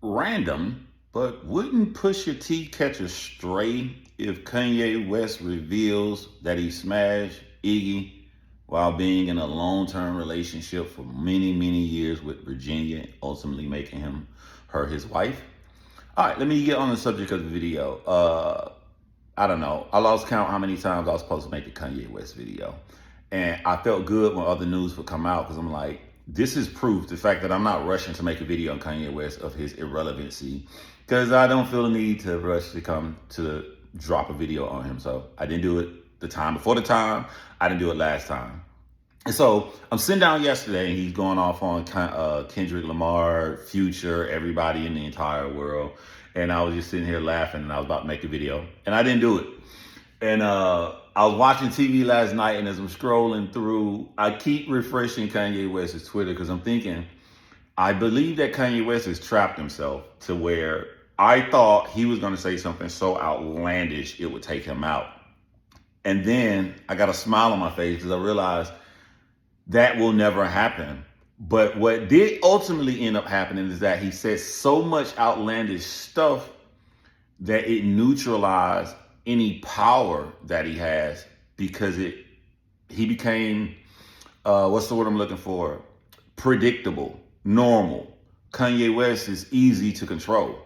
Random, but wouldn't Pusha T catch a stray if Kanye West reveals that he smashed Iggy while being in a long-term relationship for many, many years with Virginia, ultimately making her his wife? All right, let me get on the subject of the video. I don't know. I lost count how many times I was supposed to make a Kanye West video. And I felt good when other news would come out because I'm like, this is proof, the fact that I'm not rushing to make a video on Kanye West of his irrelevancy, because I don't feel the need to rush to come to drop a video on him. So I didn't do it the time before the time. I didn't do it last time. And so I'm sitting down yesterday and he's going off on Kendrick Lamar, Future, everybody in the entire world. And I was just sitting here laughing and I was about to make a video and I didn't do it. And I was watching TV last night, and as I'm scrolling through, I keep refreshing Kanye West's Twitter because I'm thinking, I believe that Kanye West has trapped himself to where I thought he was going to say something so outlandish it would take him out. And then I got a smile on my face because I realized that will never happen. But what did ultimately end up happening is that he said so much outlandish stuff that it neutralized any power that he has, because he became what's the word I'm looking for? Predictable, normal. Kanye West is easy to control.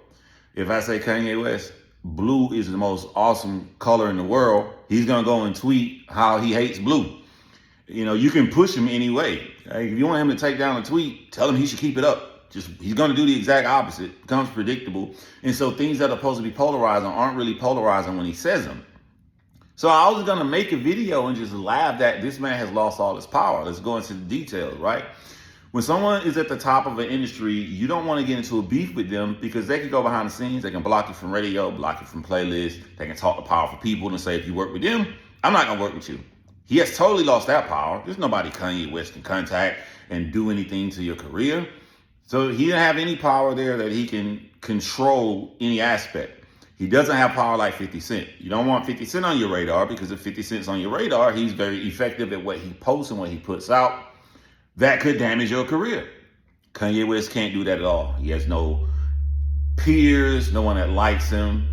If I say Kanye West, blue is the most awesome color in the world, he's gonna go and tweet how he hates blue. You know, you can push him anyway. If you want him to take down a tweet, tell him he should keep it up. He's going to do the exact opposite. It becomes predictable. And so things that are supposed to be polarizing aren't really polarizing when he says them. So I was going to make a video and just laugh that this man has lost all his power. Let's go into the details, right? When someone is at the top of an industry, you don't want to get into a beef with them because they can go behind the scenes. They can block you from radio, block you from playlists. They can talk to powerful people and say, if you work with them, I'm not going to work with you. He has totally lost that power. There's nobody Kanye West can contact and do anything to your career. So he didn't have any power there that he can control any aspect. He doesn't have power like 50 Cent. You don't want 50 Cent on your radar, because if 50 Cent's on your radar, he's very effective at what he posts and what he puts out. That could damage your career. Kanye West can't do that at all. He has no peers, no one that likes him.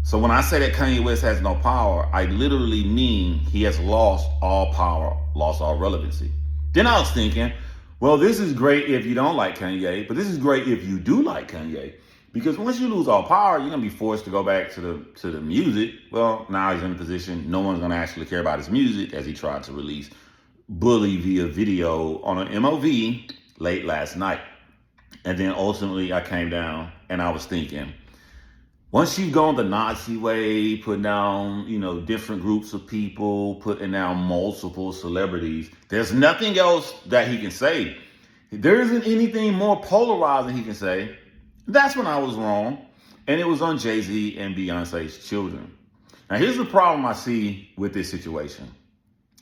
So when I say that Kanye West has no power, I literally mean he has lost all power, lost all relevancy. Then I was thinking, well, this is great if you don't like Kanye, but this is great if you do like Kanye. Because once you lose all power, you're going to be forced to go back to the music. Well, now he's in a position, no one's going to actually care about his music, as he tried to release Bully via video on an MOV late last night. And then ultimately I came down and I was thinking, once you've gone the Nazi way, putting down, different groups of people, putting down multiple celebrities, there's nothing else that he can say. There isn't anything more polarizing he can say. That's when I was wrong. And it was on Jay-Z and Beyonce's children. Now, here's the problem I see with this situation.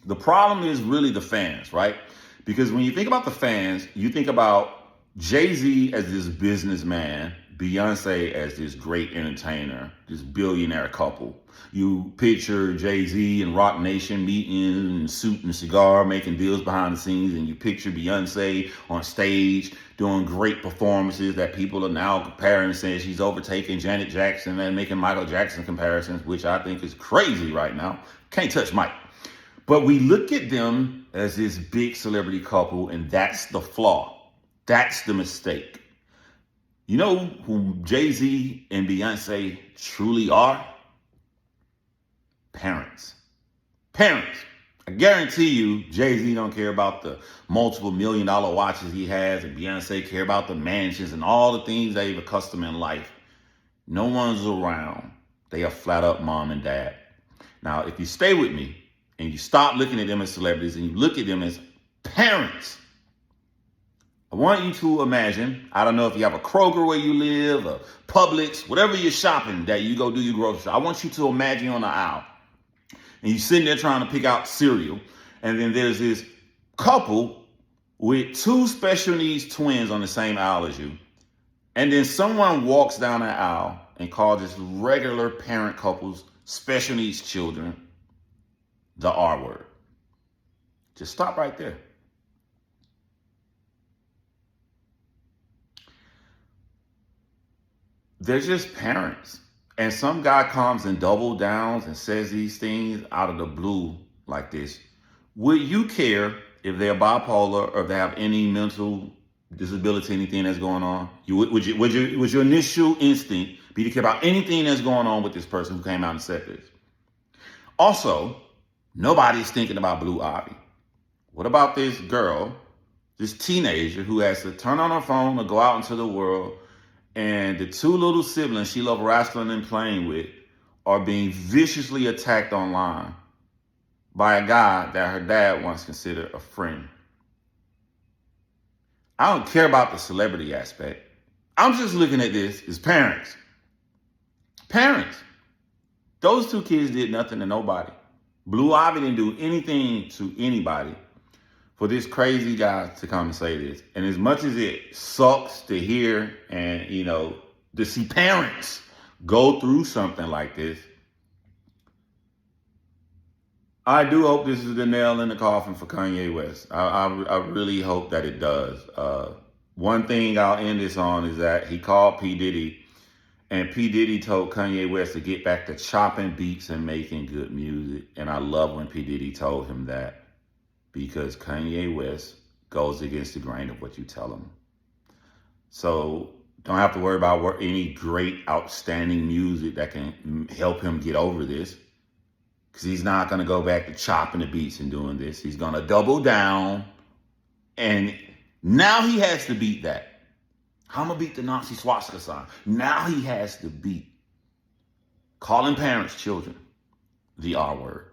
The problem is really the fans, right? Because when you think about the fans, you think about Jay-Z as this businessman, Beyonce as this great entertainer, this billionaire couple. You picture Jay-Z and Rock Nation meeting in suit and cigar, making deals behind the scenes, and you picture Beyonce on stage doing great performances that people are now comparing and saying she's overtaking Janet Jackson and making Michael Jackson comparisons, which I think is crazy right now. Can't touch Mike. But we look at them as this big celebrity couple, and that's the flaw. That's the mistake. You know who Jay-Z and Beyonce truly are? Parents. Parents. I guarantee you, Jay-Z don't care about the multiple $1 million watches he has, and Beyonce care about the mansions and all the things they've accustomed in life. No one's around. They are flat up mom and dad. Now, if you stay with me and you stop looking at them as celebrities and you look at them as parents, I want you to imagine, I don't know if you have a Kroger where you live, a Publix, whatever you're shopping that you go do your grocery shop. I want you to imagine you're on the aisle and you're sitting there trying to pick out cereal. And then there's this couple with two special needs twins on the same aisle as you. And then someone walks down the aisle and calls this regular parent couple's special needs children the R word. Just stop right there. they're just parents. And some guy comes and double downs and says these things out of the blue like this. Would you care if they're bipolar or if they have any mental disability, anything that's going on? Would your initial instinct be to care about anything that's going on with this person who came out and said this? Also, nobody's thinking about Blue Ivy. What about this girl, this teenager who has to turn on her phone or go out into the world, and the two little siblings she loved wrestling and playing with are being viciously attacked online by a guy that her dad once considered a friend? I don't care about the celebrity aspect. I'm just looking at this as parents. Parents. Those two kids did nothing to nobody. Blue Ivy didn't do anything to anybody for this crazy guy to come and say this. And as much as it sucks to hear and, to see parents go through something like this, I do hope this is the nail in the coffin for Kanye West. I really hope that it does. One thing I'll end this on is that he called P. Diddy, and P. Diddy told Kanye West to get back to chopping beats and making good music. And I love when P. Diddy told him that, because Kanye West goes against the grain of what you tell him. So don't have to worry about any great, outstanding music that can help him get over this, because he's not going to go back to chopping the beats and doing this. He's going to double down, and now he has to beat that. I'm going to beat the Nazi swastika sign. Now he has to beat calling parents children, the R word.